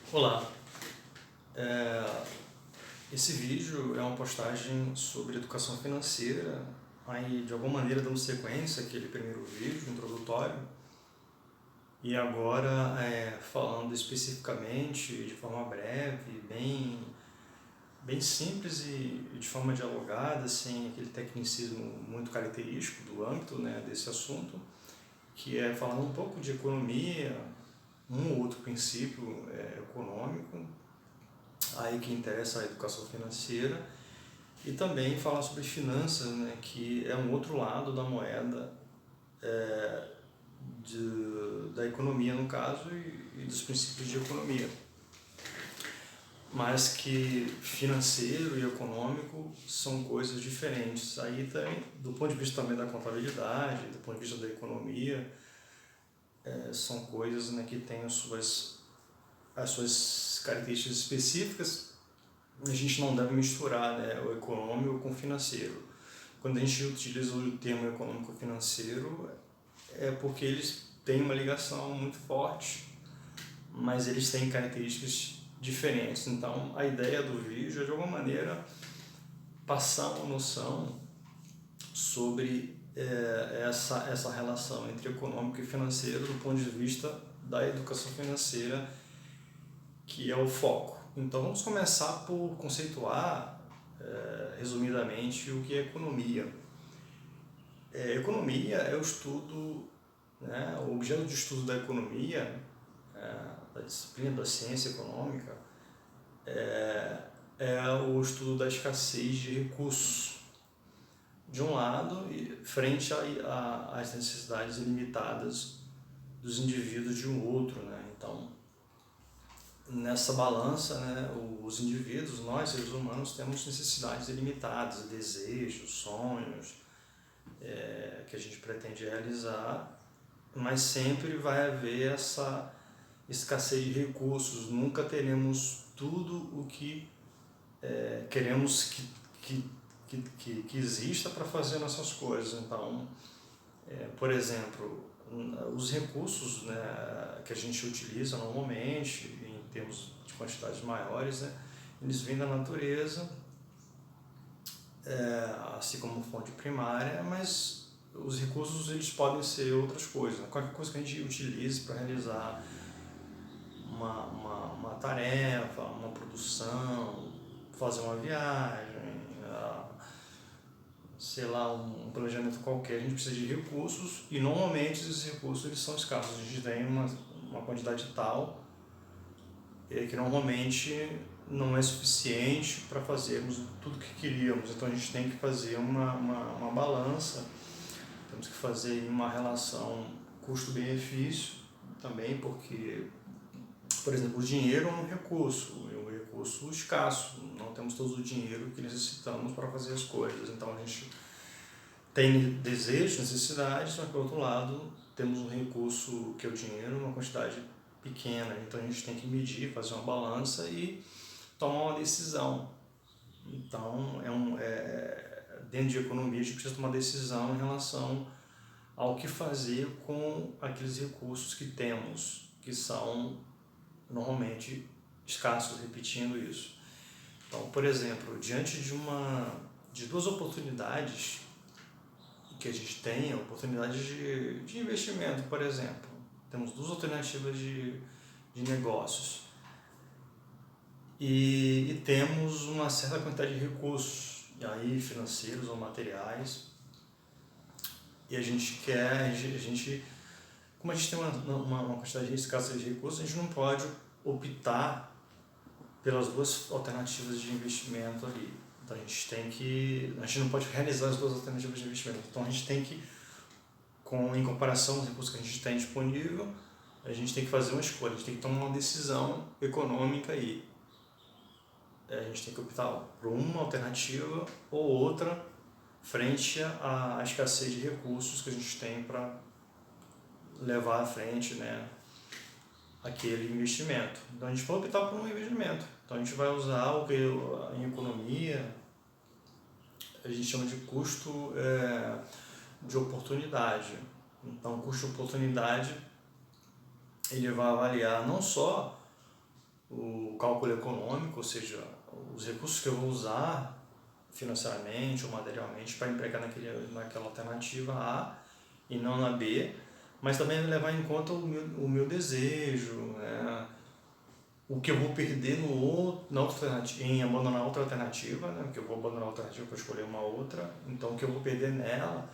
Olá, esse vídeo é uma postagem sobre educação financeira, aí de alguma maneira dando sequência àquele primeiro vídeo introdutório, e agora falando especificamente, de forma breve, bem simples e de forma dialogada, sem aquele tecnicismo muito característico do âmbito, né, desse assunto, que é falando um pouco de economia, um ou outro princípio econômico, aí que interessa a educação financeira, e também falar sobre finanças, né, que é um outro lado da moeda da economia, no caso, e dos princípios de economia. Mas que financeiro e econômico são coisas diferentes. Aí também, do ponto de vista também da contabilidade, do ponto de vista da economia, são coisas, né, que têm as suas características específicas. A gente não deve misturar, né, o econômico com o financeiro. Quando a gente utiliza o termo econômico-financeiro, é porque eles têm uma ligação muito forte, mas eles têm características diferentes. Então, a ideia do vídeo é, de alguma maneira, passar uma noção sobre essa relação entre econômico e financeiro do ponto de vista da educação financeira, que é o foco. Então, vamos começar por conceituar, resumidamente, o que é economia. Economia é o estudo, né, o objeto de estudo da economia, da disciplina da ciência econômica, é o estudo da escassez de recursos, de um lado, e frente às necessidades ilimitadas dos indivíduos de um outro, né? Então, nessa balança, né, os indivíduos, nós seres humanos, temos necessidades ilimitadas, desejos, sonhos, que a gente pretende realizar, mas sempre vai haver essa escassez de recursos, nunca teremos tudo o que queremos que exista para fazer nossas coisas. Então, por exemplo, os recursos, né, que a gente utiliza normalmente, em termos de quantidades maiores, né, eles vêm da natureza, assim como fonte primária, mas os recursos eles podem ser outras coisas, né? Qualquer coisa que a gente utilize para realizar uma tarefa, uma produção, fazer uma viagem, sei lá, um planejamento qualquer, a gente precisa de recursos, e normalmente esses recursos eles são escassos. A gente tem uma quantidade tal que normalmente não é suficiente para fazermos tudo que queríamos. Então a gente tem que fazer uma balança, temos que fazer uma relação custo-benefício também, porque, por exemplo, o dinheiro é um recurso escasso, não temos todo o dinheiro que necessitamos para fazer as coisas. Então a gente tem desejos, necessidades, mas por outro lado temos um recurso que é o dinheiro, uma quantidade pequena. Então a gente tem que medir, fazer uma balança e tomar uma decisão. Então dentro de economia a gente precisa tomar decisão em relação ao que fazer com aqueles recursos que temos, que são normalmente escassos, repetindo isso. Então, por exemplo, diante de duas oportunidades que a gente tem, oportunidades de investimento, por exemplo, temos duas alternativas de negócios e temos uma certa quantidade de recursos, e aí financeiros ou materiais, e a gente como a gente tem uma quantidade escassa de recursos, a gente não pode optar pelas duas alternativas de investimento ali. Então a gente não pode realizar as duas alternativas de investimento. Então a gente tem que, em comparação aos recursos que a gente tem disponível, a gente tem que fazer uma escolha, a gente tem que tomar uma decisão econômica aí. A gente tem que optar por uma alternativa ou outra frente à escassez de recursos que a gente tem para levar à frente, né, aquele investimento. Então a gente vai optar por um investimento. Então a gente vai usar o que em economia a gente chama de custo de oportunidade. Então o custo de oportunidade ele vai avaliar não só o cálculo econômico, ou seja, os recursos que eu vou usar financeiramente ou materialmente para empregar naquela alternativa A e não na B, mas também levar em conta o meu desejo, né? O que eu vou perder na outra alternativa, em abandonar outra alternativa, né? Que eu vou abandonar a alternativa para escolher uma outra, então o que eu vou perder nela,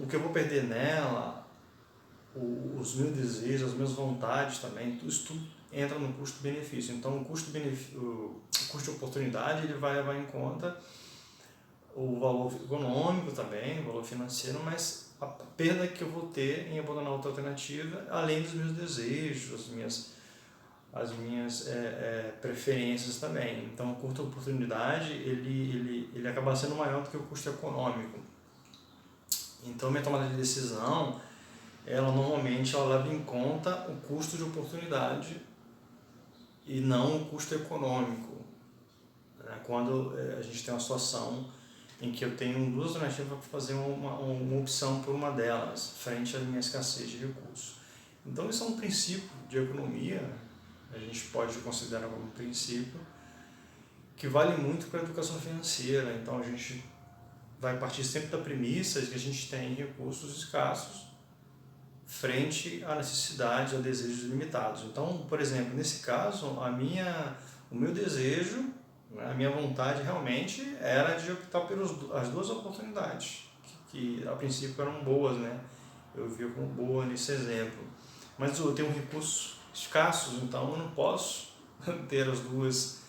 o que eu vou perder nela, os meus desejos, as minhas vontades também, isso tudo entra no custo-benefício. Então o custo de oportunidade ele vai levar em conta o valor econômico também, o valor financeiro, mas a perda que eu vou ter em abandonar outra alternativa, além dos meus desejos, as minhas preferências também. Então, o custo de oportunidade ele acaba sendo maior do que o custo econômico. Então, minha tomada de decisão, ela normalmente leva em conta o custo de oportunidade e não o custo econômico. Né? Quando a gente tem uma situação em que eu tenho duas alternativas para fazer uma opção por uma delas, frente à minha escassez de recursos. Então, isso é um princípio de economia, a gente pode considerar como um princípio, que vale muito para a educação financeira. Então, a gente vai partir sempre da premissa de que a gente tem recursos escassos frente à necessidade, a desejos limitados. Então, por exemplo, nesse caso, o meu desejo, a minha vontade realmente era de optar pelas as duas oportunidades, que a princípio eram boas, né? Eu via como boa nesse exemplo. Mas eu tenho recursos escassos, então eu não posso ter as duas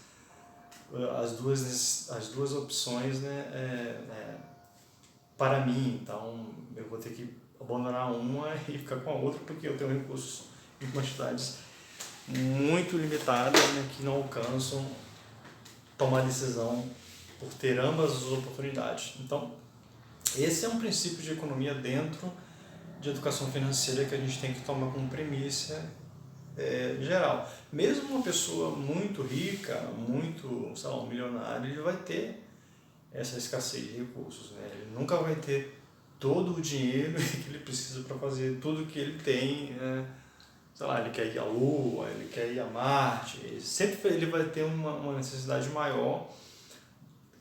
opções, né, para mim. Então eu vou ter que abandonar uma e ficar com a outra, porque eu tenho recursos em quantidades muito limitadas, né, que não alcançam tomar decisão por ter ambas as oportunidades. Então, esse é um princípio de economia dentro de educação financeira que a gente tem que tomar como premissa geral. Mesmo uma pessoa muito rica, muito, sei lá, um milionário, ele vai ter essa escassez de recursos, né? Ele nunca vai ter todo o dinheiro que ele precisa para fazer tudo que ele tem, né? Sei lá, ele quer ir à Lua, ele quer ir a Marte, sempre ele vai ter uma necessidade maior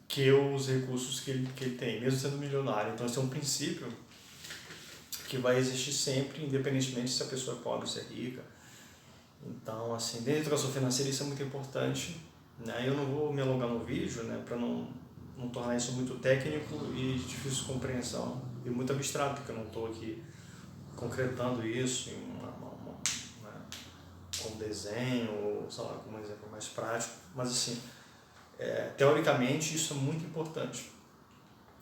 que os recursos que ele tem, mesmo sendo milionário. Então, esse é um princípio que vai existir sempre, independentemente se a pessoa é pobre ou se é rica. Então, assim, dentro da educação financeira isso é muito importante, né? Eu não vou me alongar no vídeo, né, para não tornar isso muito técnico e de difícil compreensão e muito abstrato, porque eu não estou aqui concretando isso em né, com desenho ou, sei lá, com um exemplo mais prático, mas assim, teoricamente isso é muito importante.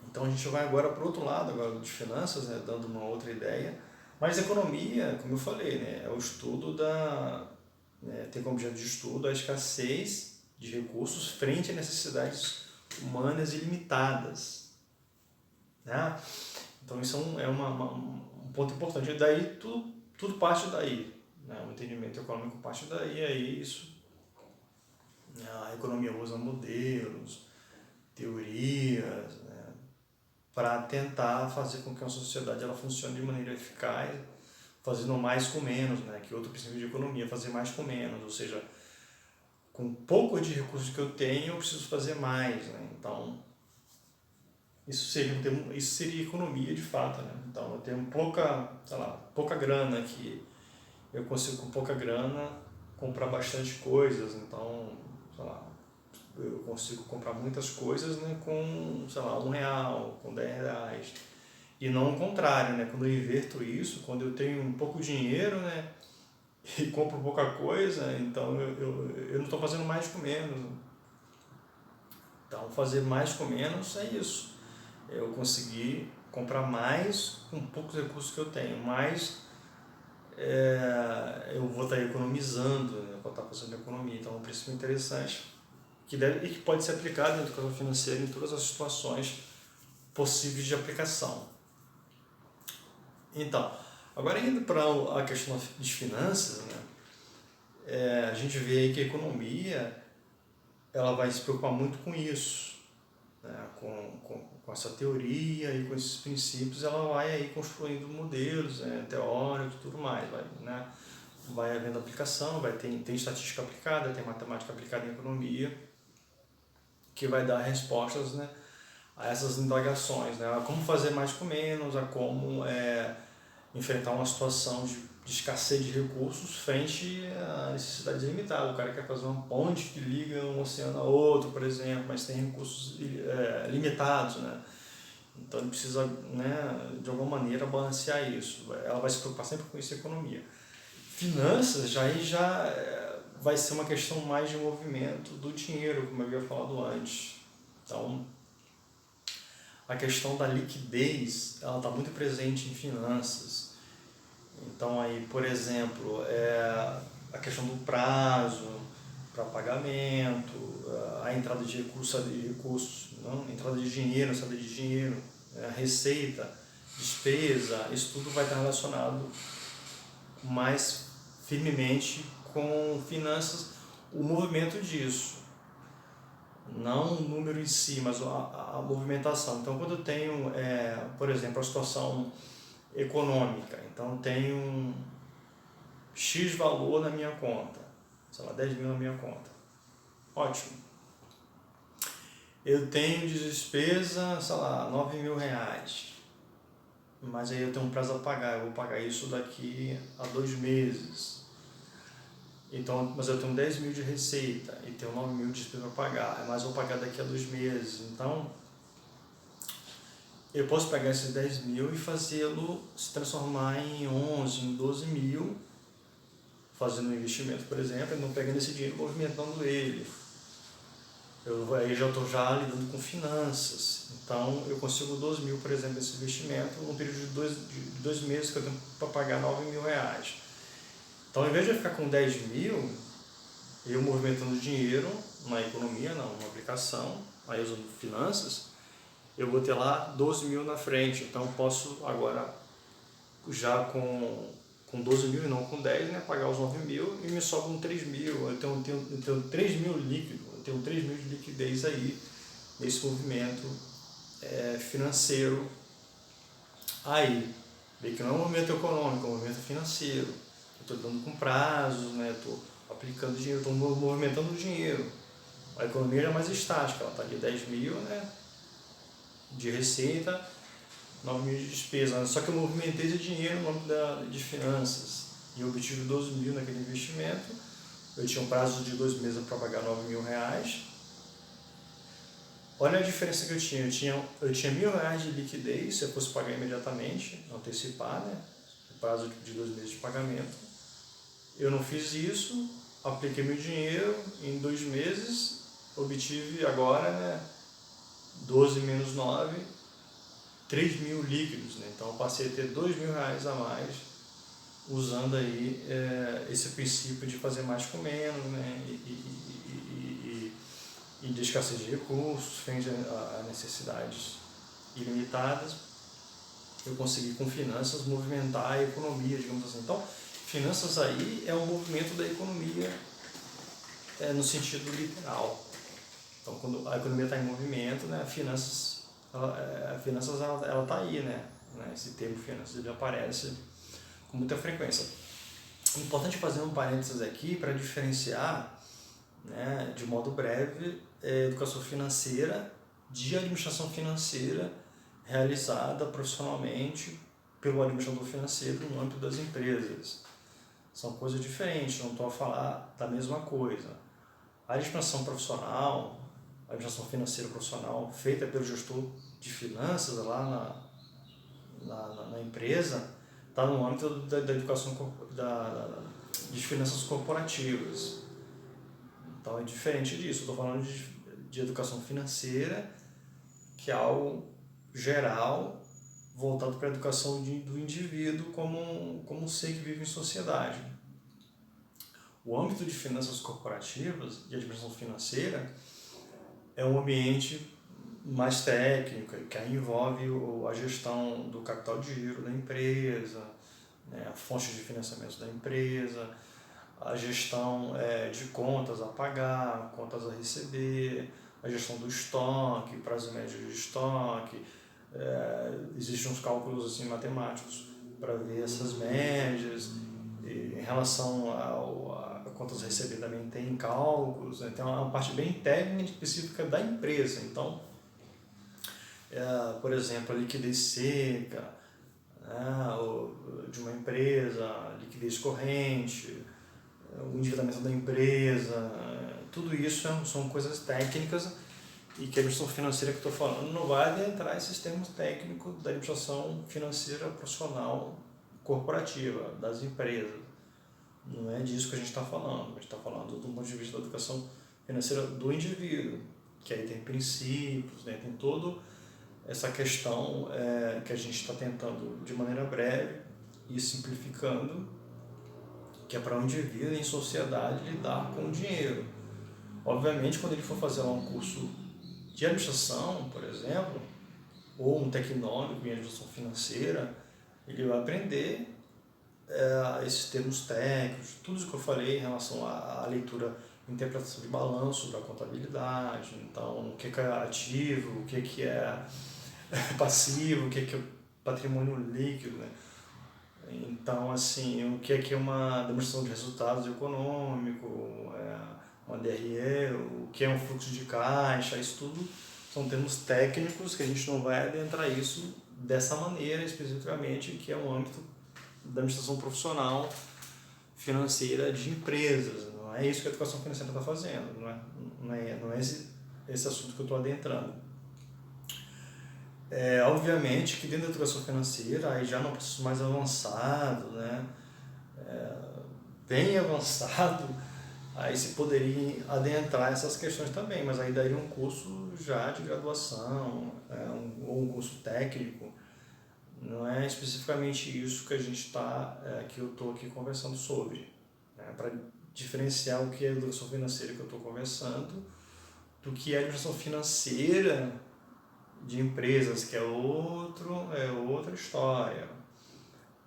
Então a gente vai agora para o outro lado agora de finanças, né, dando uma outra ideia, mas economia, como eu falei, né, é o estudo tem como objeto de estudo a escassez de recursos frente a necessidades humanas ilimitadas, né? Então isso um ponto importante. E daí tudo parte daí, né? O entendimento econômico parte daí, aí isso, a economia usa modelos, teorias, né, para tentar fazer com que a sociedade ela funcione de maneira eficaz, fazendo mais com menos, né? Que outro princípio de economia, fazer mais com menos, ou seja, com pouco de recursos que eu tenho, eu preciso fazer mais, né? Então, isso seria economia de fato, né? Então, eu tenho pouca grana aqui, eu consigo com pouca grana comprar bastante coisas, então, sei lá, eu consigo comprar muitas coisas, né, com, sei lá, R$1, com R$10. E não o contrário, né? Quando eu inverto isso, quando eu tenho um pouco dinheiro, né, e compro pouca coisa, então eu não estou fazendo mais com menos. Então, fazer mais com menos é isso. Eu conseguir comprar mais com poucos recursos que eu tenho, mas eu vou estar economizando, né? Vou estar fazendo economia. Então, é um princípio interessante e que pode ser aplicado na educação financeira em todas as situações possíveis de aplicação. Então, agora indo para a questão de finanças, né? A gente vê aí que a economia ela vai se preocupar muito com isso, né? Com essa teoria e com esses princípios, ela vai aí construindo modelos, né, teóricos e tudo mais, né? vai havendo aplicação, tem estatística aplicada, tem matemática aplicada em economia, que vai dar respostas, né, a essas indagações, né, a como fazer mais com menos, a como enfrentar uma situação de escassez de recursos frente à necessidade limitada. O cara quer fazer uma ponte que liga um oceano a outro, por exemplo, mas tem recursos limitados, né? Então ele precisa, né, de alguma maneira balancear isso. Ela vai se preocupar sempre com isso, economia. Finanças já vai ser uma questão mais de movimento do dinheiro, como eu havia falado antes. Então, a questão da liquidez, ela está muito presente em finanças. Então, aí, por exemplo, a questão do prazo para pagamento, a entrada de recursos, saída de recursos, não? Entrada de dinheiro, saída de dinheiro, receita, despesa, isso tudo vai estar relacionado mais firmemente com finanças, o movimento disso. Não o número em si, mas a movimentação. Então, quando eu tenho, por exemplo, a situação econômica, então eu tenho X valor na minha conta, sei lá, 10 mil na minha conta. Ótimo. Eu tenho de despesa, sei lá, 9 mil reais. Mas aí eu tenho um prazo a pagar, eu vou pagar isso daqui a 2 meses. Então, mas eu tenho 10 mil de receita e tenho 9 mil de despesa para pagar, mas vou pagar daqui a 2 meses. Então, eu posso pegar esses 10 mil e fazê-lo se transformar em 11, em 12 mil, fazendo um investimento, por exemplo, e não pegando esse dinheiro, movimentando ele. Aí já estou lidando com finanças. Então, eu consigo 12 mil, por exemplo, esse investimento, num período de 2 meses que eu tenho para pagar 9 mil reais. Então, ao invés de eu ficar com 10 mil, eu movimentando dinheiro na economia, numa aplicação, aí usando finanças, eu vou ter lá 12 mil na frente. Então, eu posso agora, já com 12 mil e não com 10, né, pagar os 9 mil e me sobram 3 mil. Eu tenho 3 mil líquido, eu tenho 3 mil de liquidez aí nesse movimento financeiro. Aí, bem que não é um movimento econômico, é um movimento financeiro. Estou dando com prazos, né? Estou aplicando dinheiro, estou movimentando o dinheiro. A economia é mais estática, ela está ali 10 mil, né, de receita, 9 mil de despesa. Só que eu movimentei esse dinheiro no âmbito de finanças e eu obtive 12 mil naquele investimento. Eu tinha um prazo de 2 meses para pagar 9 mil reais. Olha a diferença que eu tinha. Eu tinha 1.000 reais de liquidez se eu fosse pagar imediatamente, antecipar, né, o prazo de 2 meses de pagamento. Eu não fiz isso, apliquei meu dinheiro em 2 meses, obtive agora, né, 12 menos 9, 3 mil líquidos, né? Então eu passei a ter 2 mil reais a mais, usando aí esse princípio de fazer mais com menos, né, e de escassez de recursos, frente a necessidades ilimitadas. Eu consegui com finanças movimentar a economia, digamos assim. Então, finanças aí é um movimento da economia no sentido literal. Então, quando a economia está em movimento, né, a finanças ela está aí, né? Esse termo finanças ele aparece com muita frequência. É importante fazer um parênteses aqui para diferenciar, né, de modo breve, educação financeira de administração financeira realizada profissionalmente pelo administrador financeiro no âmbito das empresas. São coisas diferentes, não estou a falar da mesma coisa. A administração profissional, a administração financeira profissional feita pelo gestor de finanças lá na empresa, está no âmbito da educação de finanças corporativas. Então é diferente disso. Estou falando de educação financeira, que é algo geral, voltado para a educação do indivíduo como um ser que vive em sociedade. O âmbito de finanças corporativas, de administração financeira, é um ambiente mais técnico, que aí envolve a gestão do capital de giro da empresa, né, a fonte de financiamento da empresa, a gestão de contas a pagar, contas a receber, a gestão do estoque, prazo médio de estoque. Existem uns cálculos assim, matemáticos para ver essas médias. em relação a contas a receber também tem cálculos, né? Tem uma parte bem técnica específica da empresa. Então, por exemplo, a liquidez seca, né? De uma empresa, liquidez corrente, o endividamento da empresa, tudo isso são coisas técnicas e que a administração financeira que eu estou falando não vai adentrar esses termos técnicos da administração financeira profissional corporativa, das empresas. Não é disso que a gente está falando. A gente está falando do ponto de vista da educação financeira do indivíduo, que aí tem princípios, né? Tem toda essa questão que a gente está tentando, de maneira breve e simplificando, que é para o indivíduo em sociedade lidar com o dinheiro. Obviamente, quando ele for fazer um curso de administração, por exemplo, ou um tecnólogo em administração financeira, ele vai aprender esses termos técnicos, tudo isso que eu falei em relação à leitura e interpretação de balanço da contabilidade, então o que é ativo, o que é passivo, o que é patrimônio líquido, né? Então, assim, o que é uma demonstração de resultados econômico, uma DRE, o que é um fluxo de caixa, isso tudo são termos técnicos que a gente não vai adentrar isso dessa maneira especificamente, que é o âmbito da administração profissional financeira de empresas. Não é isso que a educação financeira está fazendo, não é esse assunto que eu estou adentrando. Obviamente que dentro da educação financeira, aí já num processo mais avançado, né, bem avançado, aí se poderia adentrar essas questões também, mas aí daria um curso já de graduação, ou um curso técnico. Não é especificamente isso que a gente que eu estou aqui conversando sobre, né, para diferenciar o que é educação financeira que eu estou conversando do que é administração financeira de empresas, que é outra história.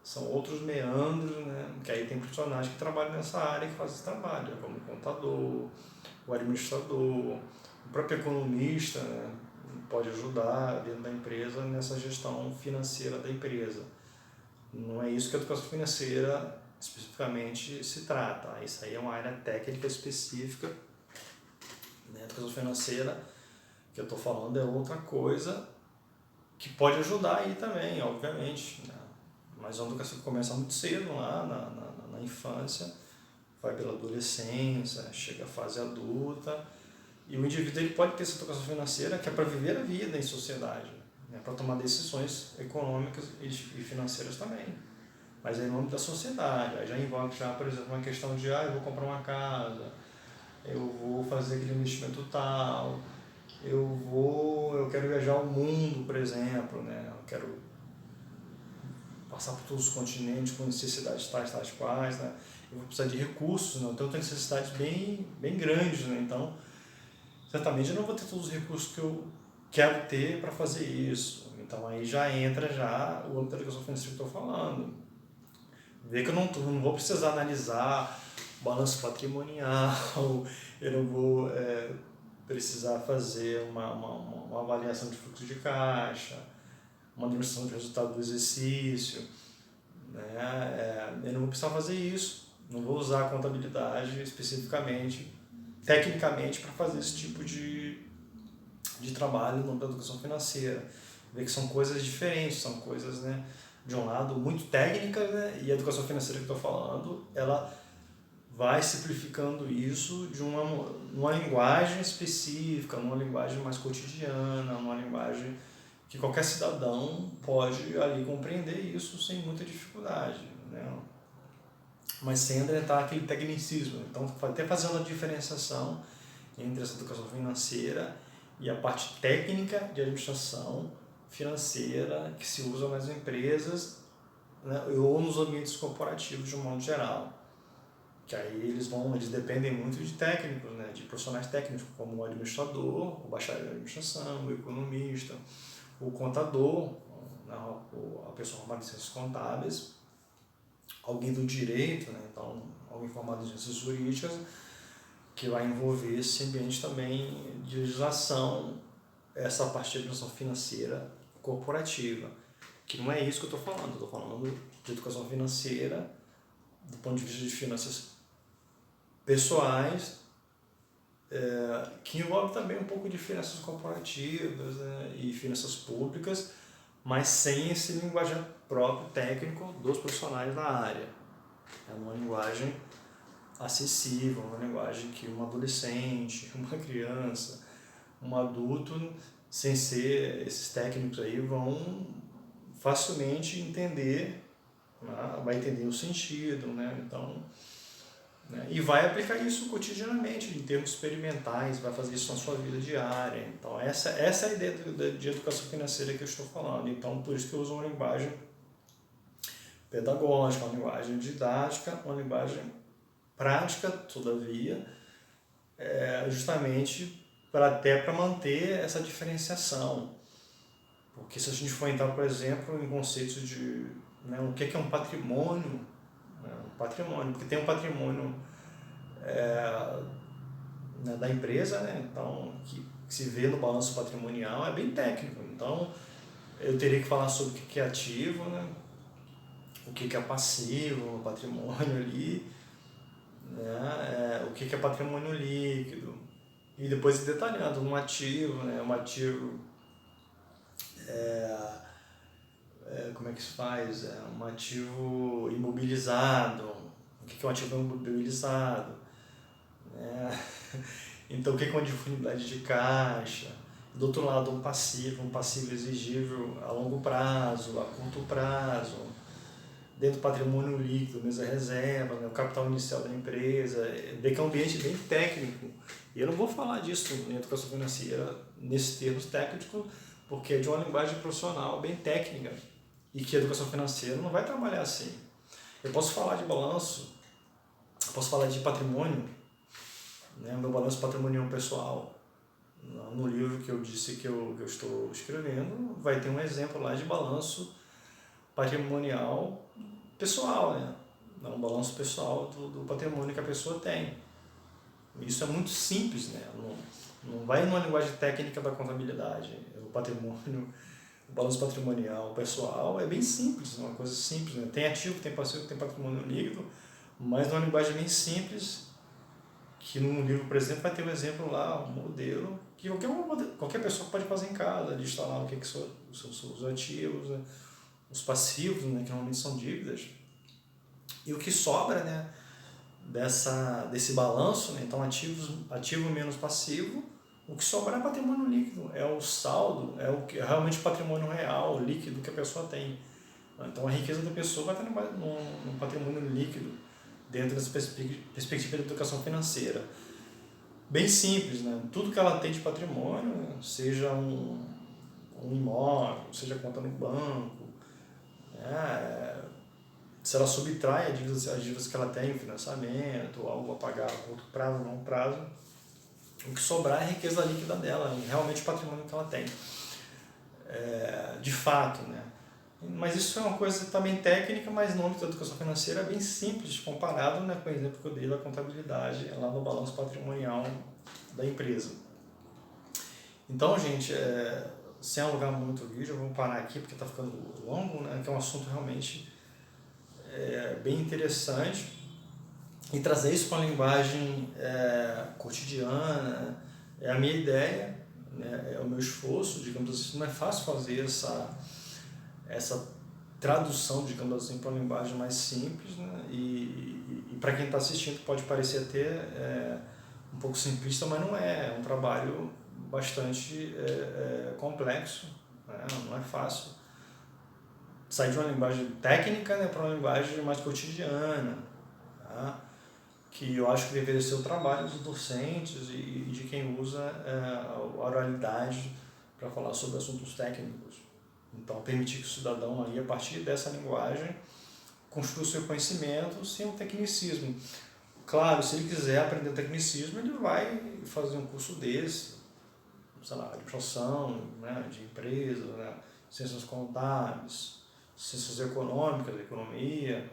São outros meandros, né? Que aí tem profissionais que trabalham nessa área que fazem esse trabalho, como o contador, o administrador, o próprio economista, né? Pode ajudar dentro da empresa nessa gestão financeira da empresa. Não é isso que a educação financeira especificamente se trata. Isso aí é uma área técnica específica, né? A educação financeira que eu estou falando é outra coisa que pode ajudar aí também, obviamente, né? Mas é uma educação que começa muito cedo lá na infância, vai pela adolescência, chega à fase adulta, e o indivíduo ele pode ter essa educação financeira que é para viver a vida em sociedade, né? Para tomar decisões econômicas e financeiras também, mas é em nome da sociedade. Aí já envolve, por exemplo, uma questão de eu vou comprar uma casa, eu vou fazer aquele investimento tal, eu quero viajar ao mundo, por exemplo, né? Eu quero passar por todos os continentes com necessidades tais quais, né? Eu vou precisar de recursos, né? Então eu tenho necessidades bem grandes, né? Então, certamente eu não vou ter todos os recursos que eu quero ter para fazer isso. Então aí já entra o âmbito da educação financeira que eu estou falando. Vê que eu não vou precisar analisar balanço patrimonial, eu não vou precisar fazer uma avaliação de fluxo de caixa, uma dimensão de resultado do exercício, né? Eu não vou precisar fazer isso, não vou usar a contabilidade especificamente, tecnicamente, para fazer esse tipo de trabalho no âmbito da educação financeira. Ver que são coisas diferentes, são coisas, né, de um lado muito técnicas, né, e a educação financeira que eu estou falando, ela vai simplificando isso de uma linguagem específica, numa linguagem mais cotidiana, uma linguagem que qualquer cidadão pode ali compreender isso sem muita dificuldade, né? Mas sem adentrar aquele tecnicismo. Então, até fazendo a diferenciação entre essa educação financeira e a parte técnica de administração financeira que se usa nas empresas, né, ou nos ambientes corporativos de um modo geral. Que aí eles dependem muito de técnicos, né, de profissionais técnicos, como o administrador, o bacharel de administração, o economista, o contador, né, a pessoa formada em ciências contábeis, alguém do direito, né, então alguém formado em ciências jurídicas, que vai envolver esse ambiente também de legislação, essa parte de administração financeira corporativa, que não é isso que eu estou falando de educação financeira do ponto de vista de finanças pessoais, que envolve também um pouco de finanças corporativas, né, e finanças públicas, mas sem esse linguajar próprio técnico dos profissionais da área. É uma linguagem acessível, uma linguagem que um adolescente, uma criança, um adulto, sem ser esses técnicos aí, vão facilmente entender, né? Vai entender o sentido, né? Então, né? E vai aplicar isso cotidianamente, em termos experimentais, vai fazer isso na sua vida diária. Então, essa é a ideia de educação financeira que eu estou falando. Então, por isso que eu uso uma linguagem pedagógica, uma linguagem didática, uma linguagem prática, todavia, justamente até para manter essa diferenciação. Porque se a gente for entrar, por exemplo, em conceitos de, né, o que é um patrimônio, né, um patrimônio, porque tem um patrimônio né, da empresa, né, então, que se vê no balanço patrimonial, é bem técnico. Então, eu teria que falar sobre o que é ativo, né, o que é passivo, o patrimônio ali, né, o que é patrimônio líquido, e depois detalhando um ativo, né, um ativo, como é que se faz? Um ativo imobilizado, o que é um ativo imobilizado, né? Então, o que é uma disponibilidade de caixa? Do outro lado, um passivo exigível a longo prazo, a curto prazo, dentro do patrimônio líquido, mesa reserva, né, o capital inicial da empresa, vê que é um ambiente bem técnico. E eu não vou falar disso em educação financeira nesses termos técnicos, porque é de uma linguagem profissional bem técnica e que a educação financeira não vai trabalhar assim. Eu posso falar de balanço, eu posso falar de patrimônio, né, meu balanço patrimonial pessoal. No livro que eu disse que eu estou escrevendo, vai ter um exemplo lá de balanço patrimonial pessoal, né? Um balanço pessoal do patrimônio que a pessoa tem. Isso é muito simples, né? Não vai numa linguagem técnica da contabilidade. O patrimônio, o balanço patrimonial pessoal é bem simples, é uma coisa simples, né? Tem ativo, tem passivo, tem patrimônio líquido, mas numa linguagem bem simples, que num livro, por exemplo, vai ter um exemplo lá, um modelo, que qualquer pessoa pode fazer em casa, listar lá o que são os ativos, né? Os passivos, né, que normalmente são dívidas, e o que sobra, né, desse balanço, né, então ativo menos passivo, o que sobra é patrimônio líquido, é o saldo, é o que é realmente o patrimônio real, líquido que a pessoa tem. Então a riqueza da pessoa vai estar no patrimônio líquido, dentro dessa perspectiva da educação financeira. Bem simples, né? Tudo que ela tem de patrimônio, seja um imóvel, seja conta no banco, se ela subtrai as dívidas que ela tem, financiamento, algo a pagar a curto prazo, longo prazo, o que sobrar é a riqueza líquida dela, realmente o patrimônio que ela tem, de fato, né? Mas isso é uma coisa também técnica, mas no âmbito da educação financeira é bem simples, comparado, né, com o exemplo que eu dei da contabilidade lá no balanço patrimonial da empresa. Então, gente, sem alongar muito o vídeo, eu vou parar aqui porque está ficando longo, né, que é um assunto realmente bem interessante, e trazer isso para uma linguagem cotidiana é a minha ideia, né, é o meu esforço, digamos assim. Não é fácil fazer essa tradução, digamos assim, para uma linguagem mais simples, né, e para quem está assistindo pode parecer até um pouco simplista, mas não é um trabalho bastante complexo, né, não é fácil sair de uma linguagem técnica, né, para uma linguagem mais cotidiana, tá? Que eu acho que deveria ser o trabalho dos docentes e de quem usa a oralidade para falar sobre assuntos técnicos. Então, permitir que o cidadão, aí, a partir dessa linguagem, construa o seu conhecimento sem um tecnicismo. Claro, se ele quiser aprender tecnicismo, ele vai fazer um curso desse, sei lá, administração, né, de empresa, né, ciências contábeis, ciências econômicas, economia.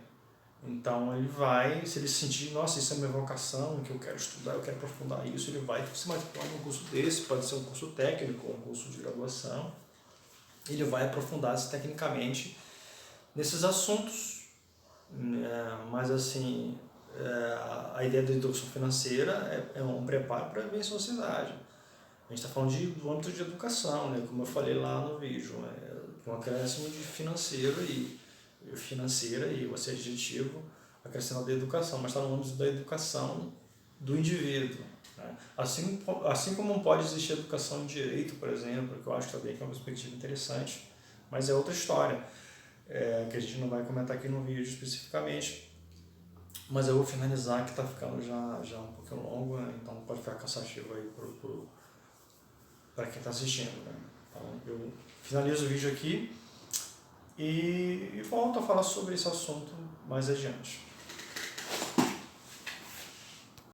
Então ele vai, se ele sentir, nossa, isso é minha vocação, que eu quero estudar, eu quero aprofundar isso, ele vai se matricular num curso desse, pode ser um curso técnico, um curso de graduação. Ele vai aprofundar-se tecnicamente nesses assuntos Mas assim, a ideia da educação financeira é um preparo para viver em sociedade. A gente está falando do âmbito de educação, né? Como eu falei lá no vídeo, com um acréscimo de financeira e o adjetivo acrescentado da educação, mas está no âmbito da educação do indivíduo. Né? Assim como pode existir educação em direito, por exemplo, que eu acho também que é uma perspectiva interessante, mas é outra história, que a gente não vai comentar aqui no vídeo especificamente. Mas eu vou finalizar, que está ficando já um pouquinho longo, né? Então pode ficar cansativo aí para quem está assistindo. Né? Então eu finalizo o vídeo aqui e volto a falar sobre esse assunto mais adiante.